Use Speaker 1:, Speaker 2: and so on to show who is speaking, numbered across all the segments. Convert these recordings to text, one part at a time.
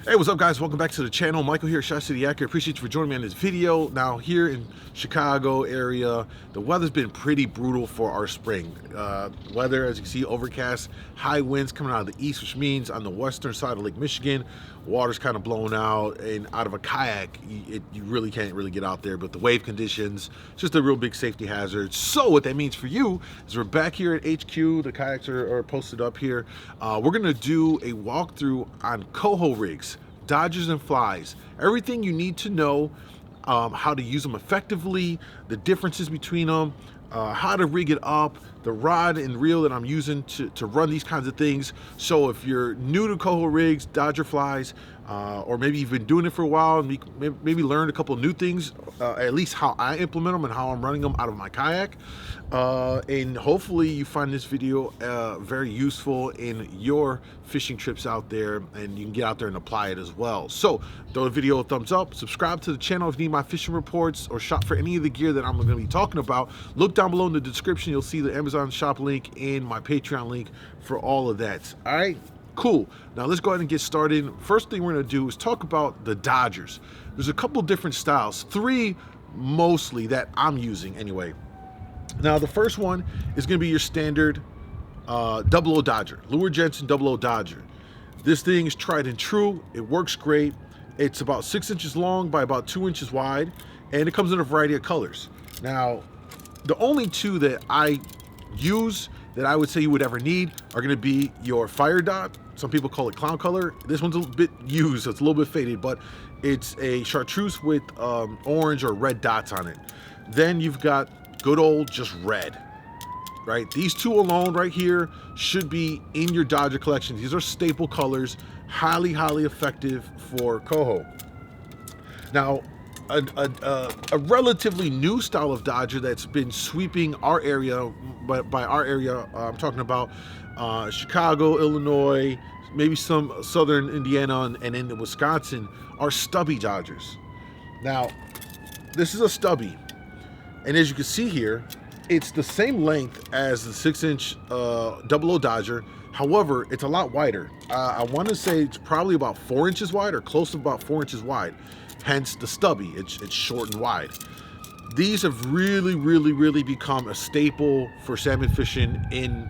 Speaker 1: Hey, what's up, guys? Welcome back to the channel. Michael here, ChiCityYaker. Appreciate you for joining me on this video. Now, here in Chicago area, the weather's been pretty brutal for our spring. Weather, as you can see, overcast, high winds coming out of the east, which means on the western side of Lake Michigan, water's kind of blown out, and out of a kayak, you really can't really get out there. But the wave conditions, it's just a real big safety hazard. So what that means for you is we're back here at HQ. The kayaks are posted up here. We're gonna do a walkthrough on coho rigs, dodgers and flies, everything you need to know, how to use them effectively, the differences between them, how to rig it up, the rod and reel that I'm using to run these kinds of things. So if you're new to coho rigs, dodger flies, or maybe you've been doing it for a while and maybe learned a couple of new things, at least how I implement them and how I'm running them out of my kayak. And hopefully you find this video very useful in your fishing trips out there, and you can get out there and apply it as well. So throw the video a thumbs up, subscribe to the channel if you need my fishing reports or shop for any of the gear that I'm going to be talking about. Look down below in the description, you'll see the Amazon shop link and my Patreon link for all of that. All right, cool. Now let's go ahead and get started. First thing we're going to do is talk about the dodgers. There's a couple different styles, three mostly that I'm using anyway. Now the first one is going to be your standard 00 Dodger, Lure Jensen 00 Dodger. This thing is tried and true. It works great. It's about 6 inches long by about 2 inches wide, and it comes in a variety of colors. Now, the only two that I use that I would say you would ever need are going to be your fire dot. Some people call it clown color. This one's a bit used, so it's a little bit faded, but it's a chartreuse with orange or red dots on it. Then you've got good old just red, right? These two alone right here should be in your Dodger collection. These are staple colors, highly effective for coho. Now, a relatively new style of Dodger that's been sweeping our area, but by our area, I'm talking about Chicago, Illinois, maybe some southern Indiana, and in Wisconsin, are stubby Dodgers. Now, this is a stubby. And as you can see here, it's the same length as the 6-inch 00 Dodger. However, it's a lot wider. I want to say it's probably about 4 inches wide or close to about 4 inches wide. Hence the stubby, it's short and wide. These have really become a staple for salmon fishing in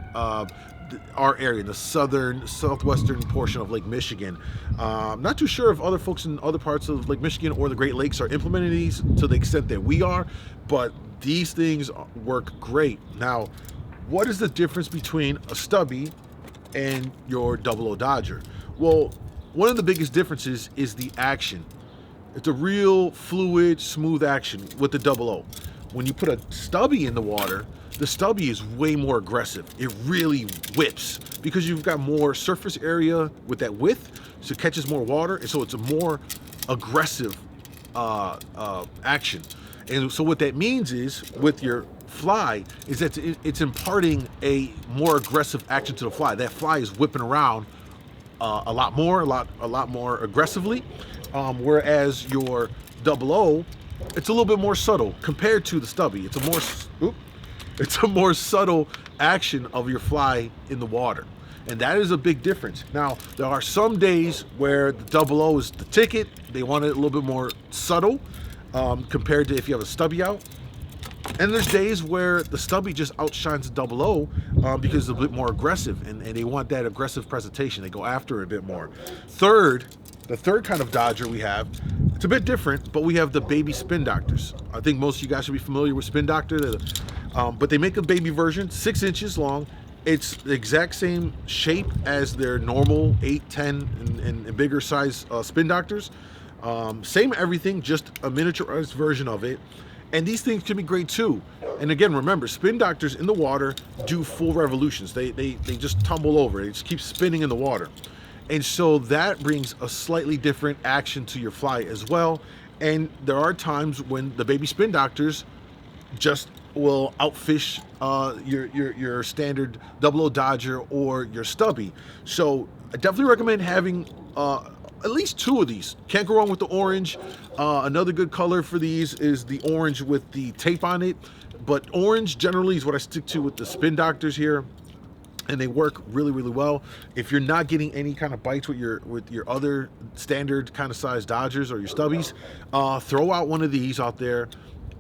Speaker 1: our area, the southwestern portion of Lake Michigan. I'm not too sure if other folks in other parts of Lake Michigan or the Great Lakes are implementing these to the extent that we are, but these things work great. Now, what is the difference between a stubby and your 00 Dodger? Well, one of the biggest differences is the action. It's a real fluid, smooth action with the 00. When you put a stubby in the water, the stubby is way more aggressive. It really whips because you've got more surface area with that width, so it catches more water, and so it's a more aggressive action. And so what that means is, with your fly, is that it's imparting a more aggressive action to the fly. That fly is whipping around a lot more aggressively, whereas your 00, it's a little bit more subtle compared to the stubby. It's a more subtle action of your fly in the water, and that is a big difference. Now, there are some days where the 00 is the ticket. They want it a little bit more subtle compared to if you have a stubby out. And there's days where the stubby just outshines the 00 because it's a bit more aggressive, and they want that aggressive presentation. They go after it a bit more. The third kind of Dodger we have, it's a bit different, but we have the baby spin doctors. I think most of you guys should be familiar with Spin Doctor, but they make a baby version, 6 inches long. It's the exact same shape as their normal 8, 10, and bigger size Spin Doctors. Same everything, just a miniaturized version of it. And these things can be great too. And again, remember, Spin Doctors in the water do full revolutions. They just tumble over. They just keep spinning in the water. And so that brings a slightly different action to your fly as well. And there are times when the baby Spin Doctors just will outfish your standard 00 Dodger or your stubby. So I definitely recommend having at least two of these. Can't go wrong with the orange. Another good color for these is the orange with the tape on it, but orange generally is what I stick to with the Spin Doctors here. and they work really, really well. If you're not getting any kind of bites with your other standard kind of size Dodgers or your stubbies, throw out one of these out there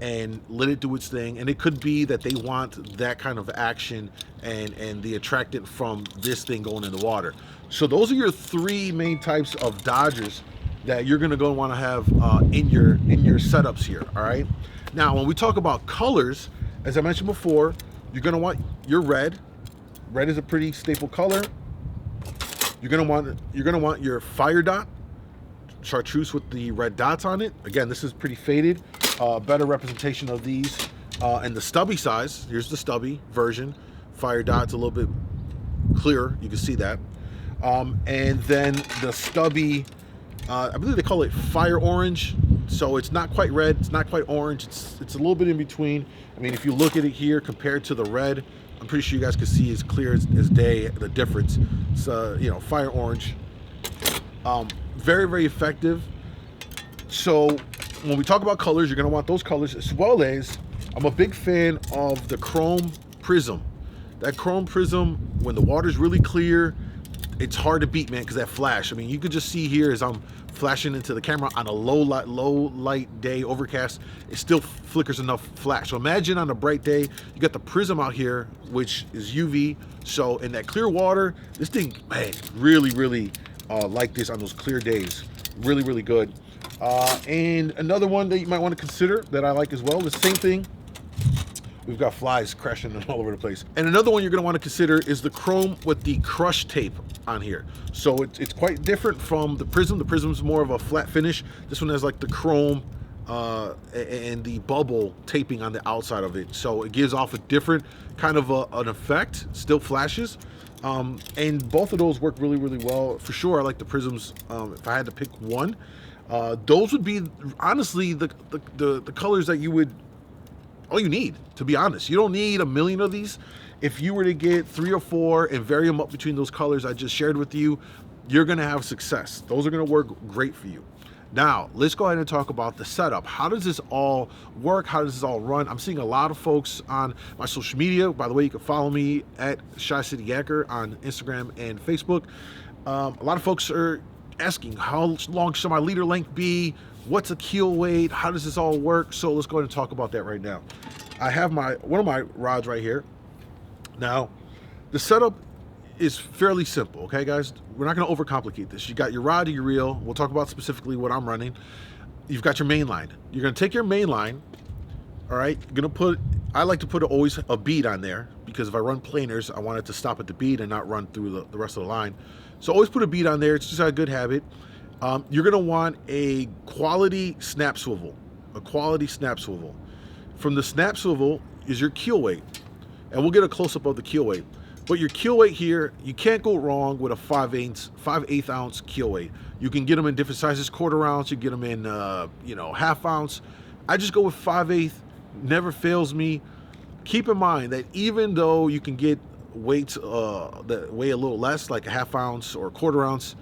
Speaker 1: and let it do its thing. And it could be that they want that kind of action and the attractant from this thing going in the water. So those are your three main types of Dodgers that you're gonna go and want to have in your setups here. All right. Now, when we talk about colors, as I mentioned before, you're gonna want your red. Red is a pretty staple color. You're gonna want your fire dot, chartreuse with the red dots on it. Again, this is pretty faded. Better representation of these. And the stubby size, here's the stubby version. Fire dot's a little bit clearer, you can see that. And then the stubby, I believe they call it fire orange. So it's not quite red, it's not quite orange, it's a little bit in between. I mean, if you look at it here compared to the red, I'm pretty sure you guys can see as clear as day the difference. It's you know, fire orange. Very, very effective. So when we talk about colors, you're gonna want those colors, as well as I'm a big fan of the chrome prism. That chrome prism, when the water's really clear, it's hard to beat, man, because that flash. I mean, you could just see here as I'm flashing into the camera on a low light day, overcast, it still flickers enough flash. So imagine on a bright day, you got the prism out here, which is UV. So in that clear water, this thing, man, really like this on those clear days. Really, really good. And another one that you might want to consider that I like as well, the same thing. We've got flies crashing all over the place. And another one you're gonna want to consider is the chrome with the crush tape on here. So it's quite different from the prism. The prism's more of a flat finish. This one has like the chrome and the bubble taping on the outside of it. So it gives off a different kind of an effect, still flashes. And both of those work really, really well. For sure, I like the prisms. If I had to pick one, those would be honestly the colors that all you need, to be honest. You don't need a million of these. If you were to get 3 or 4 and vary them up between those colors I just shared with you, you're gonna have success. Those are gonna work great for you. Now, let's go ahead and talk about the setup. How does this all work? How does this all run? I'm seeing a lot of folks on my social media. By the way, you can follow me at ChiCityYaker on Instagram and Facebook. A lot of folks are asking, how long should my leader length be? What's a keel weight? How does this all work? So let's go ahead and talk about that right now. I have one of my rods right here. Now, the setup is fairly simple, okay, guys? We're not going to overcomplicate this. You got your rod and your reel. We'll talk about specifically what I'm running. You've got your main line. You're going to take your main line, all right? You're going to I like to put always a bead on there, because if I run planers, I want it to stop at the bead and not run through the rest of the line. So always put a bead on there. It's just a good habit. You're gonna want a quality snap swivel, From the snap swivel is your keel weight, and we'll get a close-up of the keel weight. But your keel weight here, you can't go wrong with a 5/8 ounce keel weight. You can get them in different sizes, 1/4 ounce. You get them in, you know, 1/2 ounce. I just go with 5/8. Never fails me. Keep in mind that even though you can get weights that weigh a little less, like a 1/2 ounce or 1/4 ounce,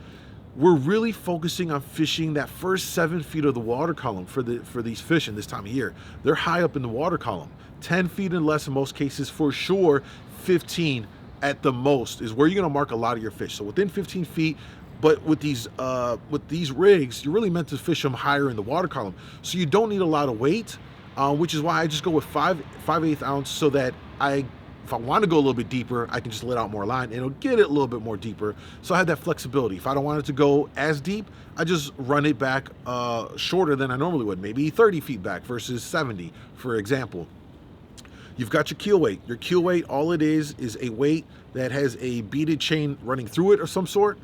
Speaker 1: we're really focusing on fishing that first 7 feet of the water column for these fish in this time of year. They're high up in the water column, 10 feet and less in most cases, for sure. 15 at the most is where you're going to mark a lot of your fish. So within 15 feet. But with these rigs, you're really meant to fish them higher in the water column, so you don't need a lot of weight, which is why I just go with 5/8 ounce, so that if I want to go a little bit deeper, I can just let out more line and it'll get it a little bit more deeper. So I have that flexibility. If I don't want it to go as deep, I just run it back shorter than I normally would, maybe 30 feet back versus 70, for example. You've got your keel weight. Your keel weight, all it is a weight that has a beaded chain running through it of some sort,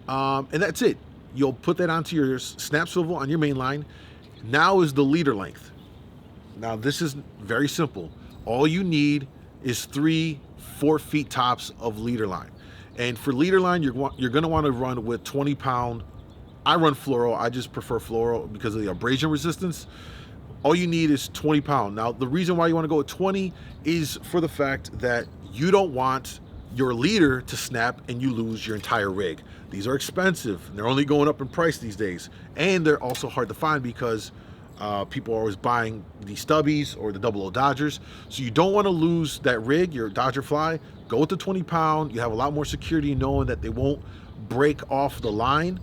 Speaker 1: and that's it. You'll put that onto your snap swivel on your main line. Now is the leader length. Now this is very simple. All you need is 3-4 feet tops of leader line. And for leader line, you're going to want to run with 20-pound. I run fluoro. I just prefer fluoro because of the abrasion resistance. All you need is 20 pound. Now, the reason why you want to go with 20 is for the fact that you don't want your leader to snap and you lose your entire rig. These are expensive. They're only going up in price these days. And they're also hard to find because people are always buying the stubbies or the 00 Dodgers. So you don't want to lose that rig, your Dodger fly, go with the 20 pound. You have a lot more security knowing that they won't break off the line,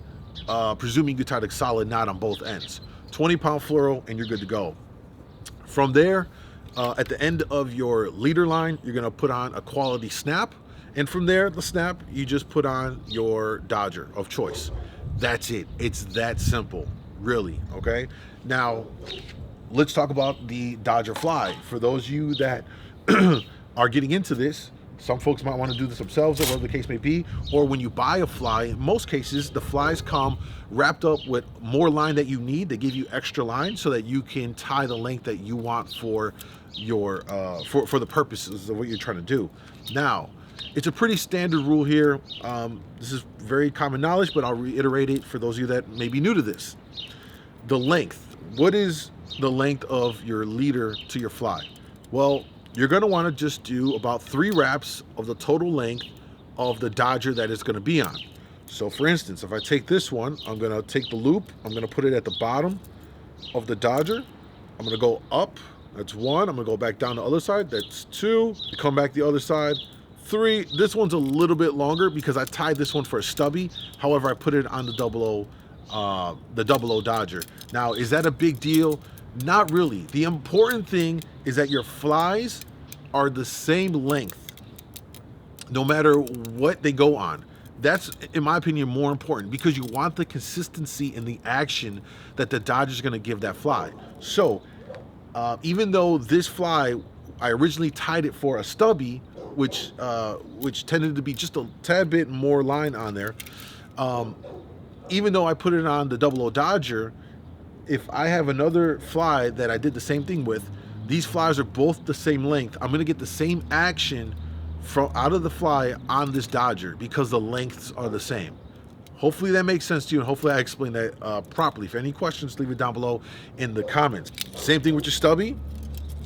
Speaker 1: presuming you tie a solid knot on both ends. 20 pound fluoro and you're good to go. From there, at the end of your leader line, you're gonna put on a quality snap. And from there, the snap, you just put on your Dodger of choice. That's it. It's that simple, really, okay? Now, let's talk about the Dodger fly. For those of you that are getting into this, some folks might want to do this themselves or whatever the case may be, or when you buy a fly, in most cases, the flies come wrapped up with more line that you need. They give you extra line so that you can tie the length that you want for your for the purposes of what you're trying to do. Now, it's a pretty standard rule here. This is very common knowledge, but I'll reiterate it for those of you that may be new to this. The length. What is the length of your leader to your fly? Well, you're going to want to just do about 3 wraps of the total length of the Dodger that it's going to be on. So for instance, if I take this one, I'm going to take the loop, I'm going to put it at the bottom of the Dodger. I'm going to go up, that's 1. I'm going to go back down the other side, that's 2. Come back the other side, 3. This one's a little bit longer because I tied this one for a stubby. However, I put it on the double O Dodger. Now, is that a big deal? Not really. The important thing is that your flies are the same length no matter what they go on. That's, in my opinion, more important because you want the consistency in the action that the Dodger is going to give that fly. So even though this fly, I originally tied it for a stubby, which tended to be just a tad bit more line on there, even though I put it on the double O Dodger, if I have another fly that I did the same thing with, these flies are both the same length. I'm gonna get the same action from out of the fly on this Dodger because the lengths are the same. Hopefully that makes sense to you, and hopefully I explained that properly. If any questions, leave it down below in the comments. Same thing with your stubby.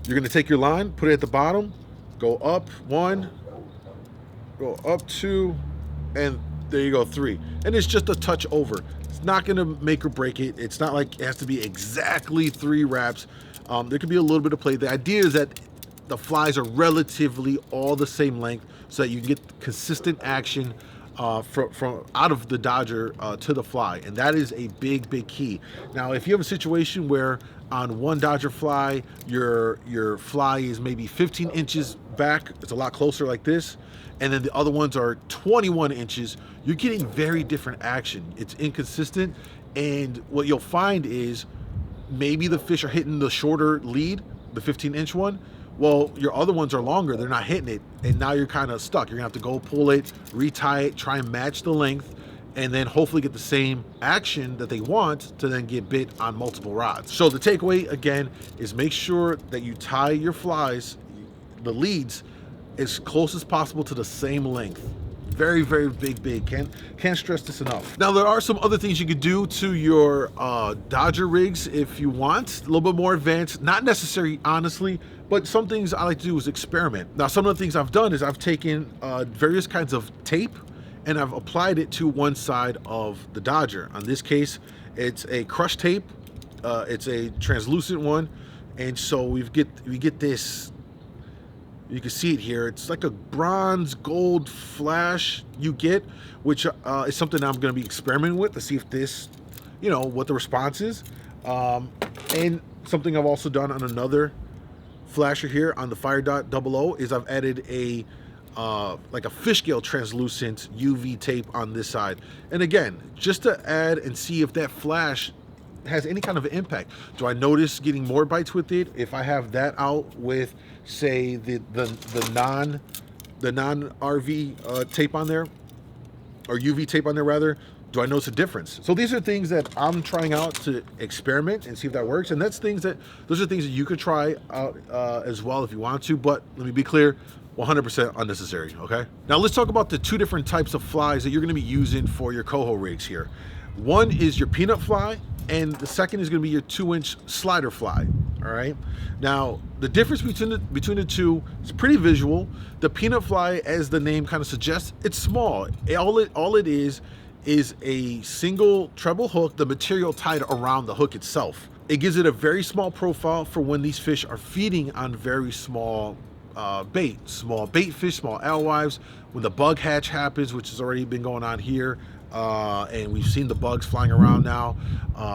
Speaker 1: You're gonna take your line, put it at the bottom, go up 1, go up 2, and there you go, 3. And it's just a touch over. It's not gonna make or break it. It's not like it has to be exactly 3 wraps. There could be a little bit of play. The idea is that the flies are relatively all the same length so that you can get consistent action from out of the Dodger to the fly. And that is a big, big key. Now, if you have a situation where on one Dodger fly, your fly is maybe 15 inches back, it's a lot closer like this, and then the other ones are 21 inches, you're getting very different action. It's inconsistent, and what you'll find is maybe the fish are hitting the shorter lead, the 15-inch one. Well, your other ones are longer, they're not hitting it, and now you're kind of stuck. You're gonna have to go pull it, retie it, try and match the length, and then hopefully get the same action that they want to then get bit on multiple rods. So the takeaway, again, is make sure that you tie your flies, the leads, as close as possible to the same length. Very, very big. Can't stress this enough. Now, there are some other things you could do to your Dodger rigs if you want. A little bit more advanced. Not necessary, honestly, but some things I like to do is experiment. Now, some of the things I've done is I've taken various kinds of tape and I've applied it to one side of the Dodger. On this case, it's a crushed tape. It's a translucent one. And so we get this. You can see it here. It's like a bronze gold flash you get, which is something I'm going to be experimenting with to see if this, what the response is. And something I've also done on another flasher here on the Fire Dot 00 is I've added a like a fish scale translucent UV tape on this side. And again, just to add and see if that flash has any kind of impact. Do I notice getting more bites with it if I have that out with, say, the non RV tape on there, or UV tape on there rather? Do I notice a difference? So these are things that I'm trying out to experiment and see if that works. And those are things that you could try out as well if you want to. But let me be clear, 100% unnecessary. Okay. Now let's talk about the 2 different types of flies that you're going to be using for your coho rigs here. One is your peanut fly, and the second is going to be your 2-inch slider fly. All right. Now the difference between the two is pretty visual. The peanut fly, as the name kind of suggests, it's small. All it is a single treble hook, the material tied around the hook itself. It gives it a very small profile for when these fish are feeding on very small bait, small bait fish, small alewives. When the bug hatch happens, which has already been going on here, and we've seen the bugs flying around now,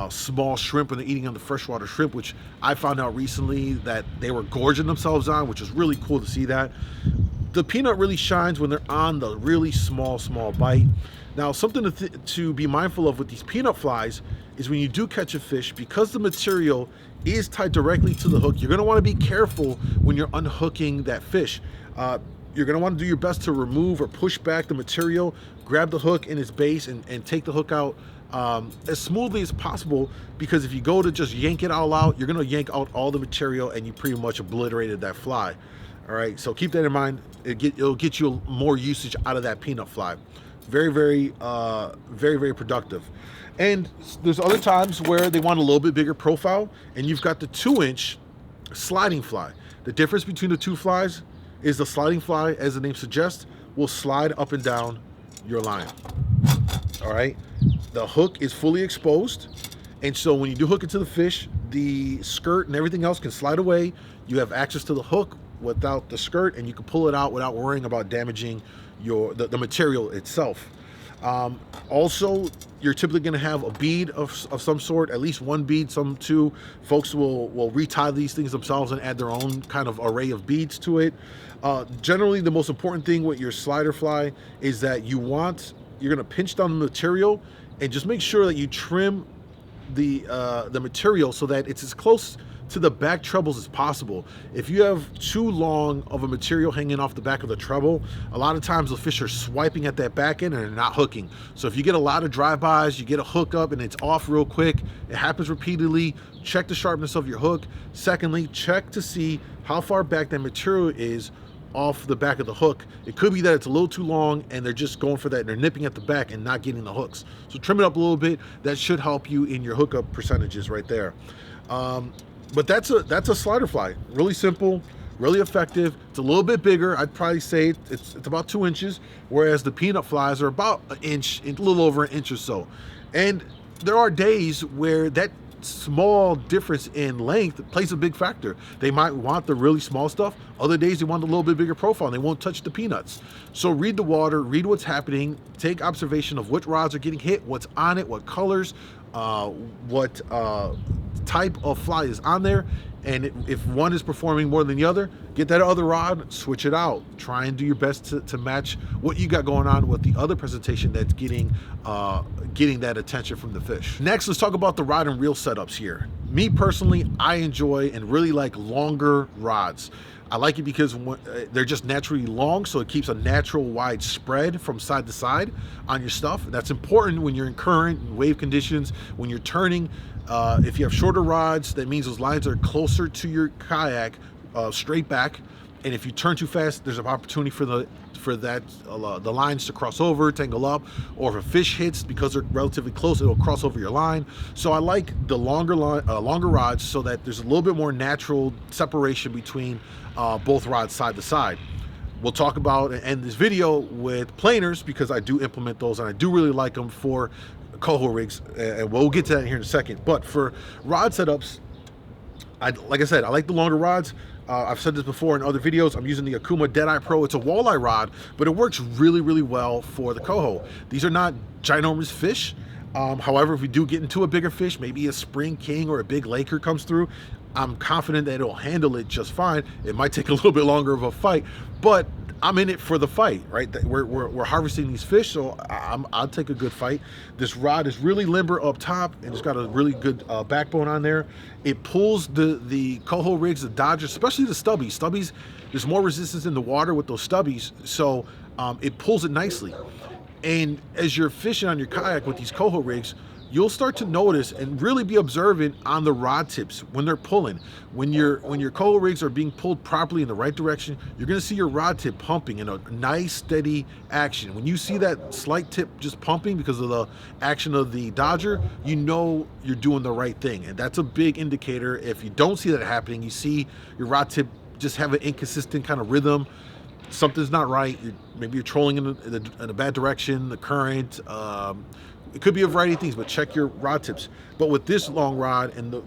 Speaker 1: small shrimp when they're eating on the freshwater shrimp, which I found out recently that they were gorging themselves on, which is really cool to see that. The peanut really shines when they're on the really small bite. Now, something to be mindful of with these peanut flies is when you do catch a fish, because the material is tied directly to the hook, you're going to want to be careful when you're unhooking that fish. You're going to want to do your best to remove or push back the material, grab the hook in its base, and take the hook out as smoothly as possible, because if you go to just yank it all out, you're going to yank out all the material and you pretty much obliterated that fly. All right, so keep that in mind. It'll get you more usage out of that peanut fly. Very, very productive. And there's other times where they want a little bit bigger profile, and you've got the 2-inch sliding fly. The difference between the two flies is the sliding fly, as the name suggests, will slide up and down your line. All right, the hook is fully exposed, and so when you do hook it to the fish, the skirt and everything else can slide away. You have access to the hook without the skirt, and you can pull it out without worrying about damaging the material itself. Also, you're typically going to have a bead of some sort, at least one bead. Some two folks will retie these things themselves and add their own kind of array of beads to it. Generally, the most important thing with your slider fly is that you're going to pinch down the material and just make sure that you trim the material so that it's as close to the back trebles as possible. If you have too long of a material hanging off the back of the treble, a lot of times the fish are swiping at that back end and they're not hooking. So if you get a lot of drive-bys, you get a hook up and it's off real quick, it happens repeatedly, check the sharpness of your hook. Secondly, check to see how far back that material is off the back of the hook. It could be that it's a little too long and they're just going for that and they're nipping at the back and not getting the hooks. So trim it up a little bit. That should help you in your hookup percentages right there. But that's a slider fly. Really simple, really effective. It's a little bit bigger. I'd probably say it's about 2 inches, whereas the peanut flies are about an inch, a little over an inch or so. And there are days where that small difference in length plays a big factor. They might want the really small stuff. Other days they want a little bit bigger profile and they won't touch the peanuts. So read the water, read what's happening, take observation of which rods are getting hit, what's on it, what colors, what type of fly is on there, and if one is performing more than the other, get that other rod, switch it out. Try and do your best to match what you got going on with the other presentation that's getting that attention from the fish. Next, let's talk about the rod and reel setups here. Me personally, I enjoy and really like longer rods. I like it because they're just naturally long, so it keeps a natural wide spread from side to side on your stuff. That's important when you're in current and wave conditions, when you're turning. If you have shorter rods, that means those lines are closer to your kayak, straight back. And if you turn too fast, there's an opportunity for the lines to cross over, tangle up, or if a fish hits, because they're relatively close, it'll cross over your line. So I like the longer rods so that there's a little bit more natural separation between both rods side to side. We'll talk about and end this video with planers, because I do implement those and I do really like them for coho rigs, and we'll get to that here in a second. But for rod setups, like I said, I like the longer rods. I've said this before in other videos. I'm using the Akuma Deadeye Pro. It's a walleye rod, but it works really well for the coho. These are not ginormous fish. However, if we do get into a bigger fish, maybe a spring king or a big laker comes through, I'm confident that it'll handle it just fine. It might take a little bit longer of a fight, but I'm in it for the fight, right? We're harvesting these fish, so I'll take a good fight. This rod is really limber up top, and it's got a really good backbone on there. It pulls the coho rigs, the dodgers, especially the stubbies. Stubbies, there's more resistance in the water with those stubbies, so it pulls it nicely. And as you're fishing on your kayak with these coho rigs, you'll start to notice and really be observant on the rod tips when they're pulling. When your coho rigs are being pulled properly in the right direction, you're gonna see your rod tip pumping in a nice steady action. When you see that slight tip just pumping because of the action of the dodger, you know you're doing the right thing. And that's a big indicator. If you don't see that happening, you see your rod tip just have an inconsistent kind of rhythm, something's not right. Maybe you're trolling in a bad direction, the current, it could be a variety of things, but check your rod tips. But with this long rod and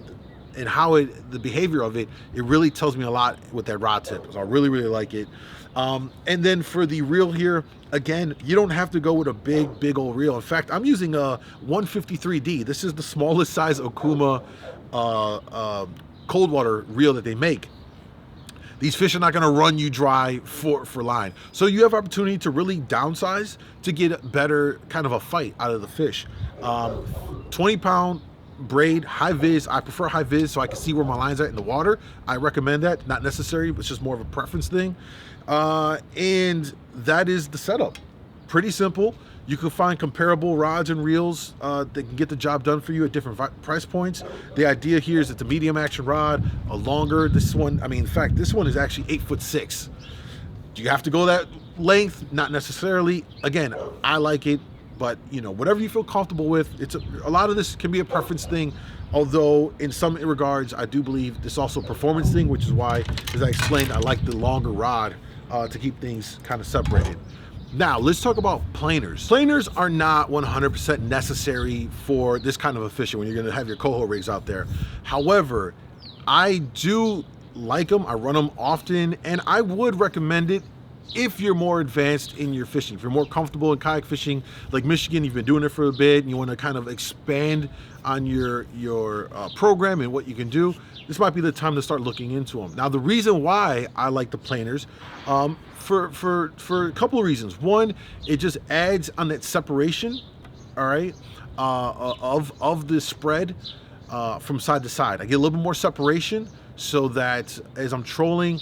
Speaker 1: and how the behavior of it really tells me a lot with that rod tip. So I really like it. And then for the reel here, again, you don't have to go with a big old reel. In fact, I'm using a 153D. This is the smallest size Okuma cold water reel that they make. These fish are not going to run you dry for line. So you have opportunity to really downsize to get a better kind of a fight out of the fish. 20-pound braid, high vis. I prefer high vis so I can see where my line's at in the water. I recommend that. Not necessary, but it's just more of a preference thing. And that is the setup. Pretty simple. You can find comparable rods and reels that can get the job done for you at different price points. The idea here is that the medium action rod, a longer, this one, I mean, in fact, this one is actually 8'6". Do you have to go that length? Not necessarily. Again, I like it, but you know, whatever you feel comfortable with. It's a lot of this can be a preference thing, although in some regards, I do believe this also a performance thing, which is why, as I explained, I like the longer rod to keep things kind of separated. Now, let's talk about planers. Planers are not 100% necessary for this kind of a fishing when you're gonna have your coho rigs out there. However, I do like them, I run them often, and I would recommend it if you're more advanced in your fishing. If you're more comfortable in kayak fishing, like Michigan, you've been doing it for a bit, and you wanna kind of expand on your program and what you can do, this might be the time to start looking into them. Now, the reason why I like the planers, for a couple of reasons. One, it just adds on that separation, all right, of the spread from side to side. I get a little bit more separation so that as I'm trolling,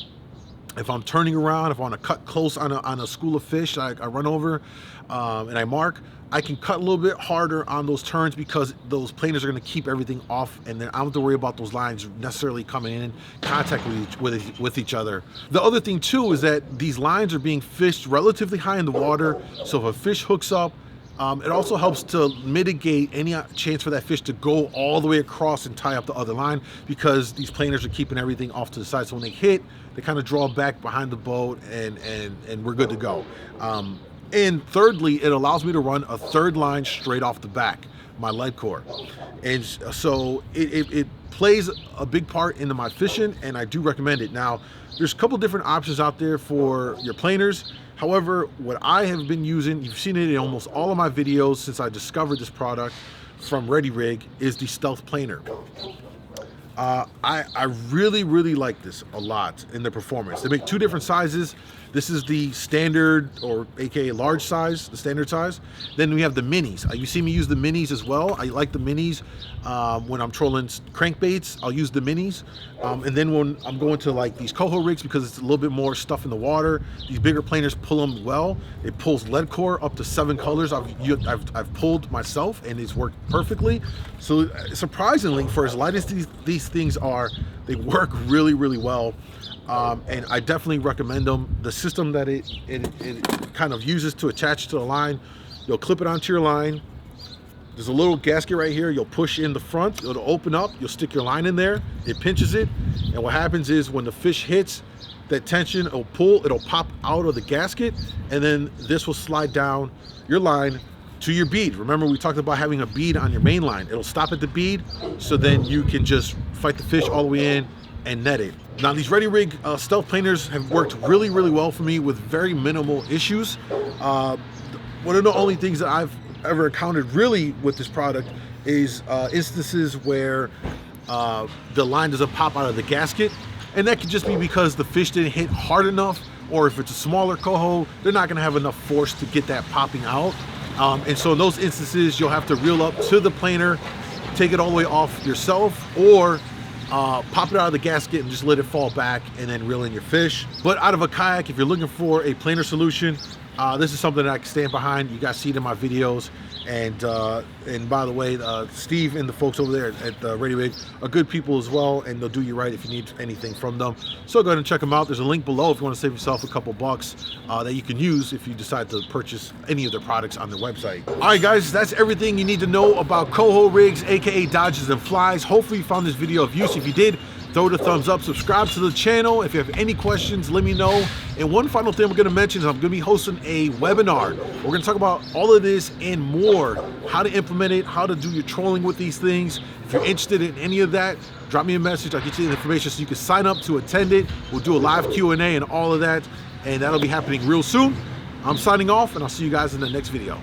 Speaker 1: if I'm turning around, if I want to cut close on a school of fish, I run over and I mark, I can cut a little bit harder on those turns because those planers are going to keep everything off, and then I don't have to worry about those lines necessarily coming in contact with each other. The other thing too is that these lines are being fished relatively high in the water, so if a fish hooks up, it also helps to mitigate any chance for that fish to go all the way across and tie up the other line, because these planers are keeping everything off to the side. So when they hit, they kind of draw back behind the boat, and we're good to go. And thirdly, it allows me to run a third line straight off the back, my lead core. And so it plays a big part into my fishing, and I do recommend it. Now, there's a couple different options out there for your planers. However, what I have been using, you've seen it in almost all of my videos since I discovered this product from Ready Rig, is the Stealth Planer. I really like this a lot in the performance. They make two different sizes. This is the standard, or aka large size, the standard size. Then we have the minis. You see me use the minis as well. I like the minis when I'm trolling crankbaits. I'll use the minis. And then when I'm going to like these coho rigs, because it's a little bit more stuff in the water, these bigger planers pull them well. It pulls lead core up to 7 colors. I've pulled myself, and it's worked perfectly. So surprisingly, for as light as these things are, they work really well. And I definitely recommend them. The system that it kind of uses to attach to the line, you'll clip it onto your line. There's a little gasket right here. You'll push in the front, it'll open up, you'll stick your line in there, it pinches it, and what happens is when the fish hits, that tension will pull, it'll pop out of the gasket, and then this will slide down your line to your bead. Remember, we talked about having a bead on your main line. It'll stop at the bead, so then you can just fight the fish all the way in and net it. Now, these Ready Rig Stealth Planers have worked really well for me with very minimal issues. One of the only things that I've ever encountered really with this product is instances where the line doesn't pop out of the gasket, and that could just be because the fish didn't hit hard enough, or if it's a smaller coho, they're not going to have enough force to get that popping out. And so in those instances, you'll have to reel up to the planer, take it all the way off yourself, or pop it out of the gasket and just let it fall back and then reel in your fish. But out of a kayak, if you're looking for a planer solution, this is something that I can stand behind. You guys see it in my videos. And by the way, Steve and the folks over there at Ready Rig are good people as well, and they'll do you right if you need anything from them. So go ahead and check them out. There's a link below if you want to save yourself a couple bucks that you can use if you decide to purchase any of their products on their website. All right, guys, that's everything you need to know about coho rigs, aka dodges and flies. Hopefully you found this video of use. If you did, throw the thumbs up, subscribe to the channel. If you have any questions, let me know. And one final thing we're gonna mention is I'm gonna be hosting a webinar. We're gonna talk about all of this and more, how to implement it, how to do your trolling with these things. If you're interested in any of that, drop me a message. I'll get you the information so you can sign up to attend it. We'll do a live Q&A and all of that, and that'll be happening real soon. I'm signing off, and I'll see you guys in the next video.